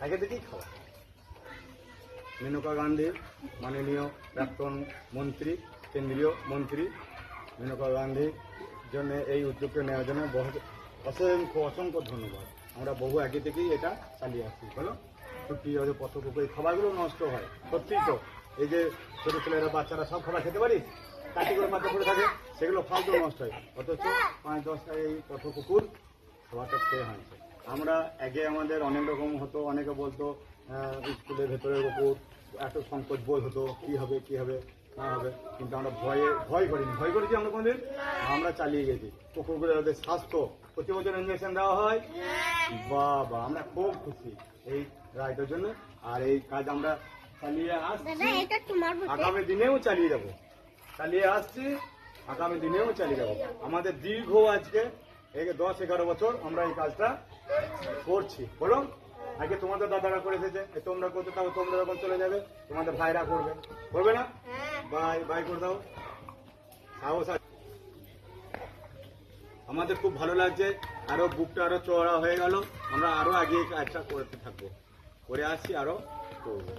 আগে থেকেই খাওয়া। মেনকা গান্ধী মাননীয় প্রাক্তন মন্ত্রী, কেন্দ্রীয় মন্ত্রী মেনকা গান্ধীর জন্য এই উদ্যোগটা নেওয়ার জন্য অসংখ্য ধন্যবাদ। আমরা বহু আগে থেকেই এটা চালিয়ে আসছি। বলো ছুটি হয়তো পথকুকু এই খাবারগুলো নষ্ট হয়, সত্যিই তো। এই যে ছোটো ছেলেরা বাচ্চারা সব খাবার খেতে পারিস, কাটি করে মাথা করে থাকে, সেগুলো ফালতু নষ্ট হয়। অথচ 5-10টা এই পথকুকুর খাবারটা খেয়ে হয়েছে। আমরা আগে আমাদের অনেক রকম হতো, অনেকে বলতো স্কুলের ভেতরের ওপর এত সংকট বই হতো, কি হবে কি হবে না হবে, কিন্তু আমরা ভয় করিনি। ভয় করেছি আমরা কোনোদিন? আমরা চালিয়ে গেছি। কুকুরগুলো ওদের স্বাস্থ্য প্রতি বছর ইঞ্জেকশন দেওয়া হয়। বাবা আমরা খুব খুশি এই রায়টার জন্য। আর এই কাজ আমরা চালিয়ে আসছি, আগামী দিনেও চালিয়ে যাবো, চালিয়ে আসছি, আগামী দিনেও চালিয়ে যাবো। আমাদের দীর্ঘ আজকে 10-11 বছর আমরা এই কাজটা করছি। বলো আগে তোমাদের দাদারা করে এসেছে, তোমরা করতে থাকো, তোমরা যখন চলে যাবে তোমাদের ভাইরা করবে, করবে না? বাই বাই করে দাও। সাহস আছে। আমাদের খুব ভালো লাগছে, আরো বুকটা আরো চওড়া হয়ে গেল। আমরা আরো আগে কাজটা করতে থাকবো, করে আসছি, আরো করবো।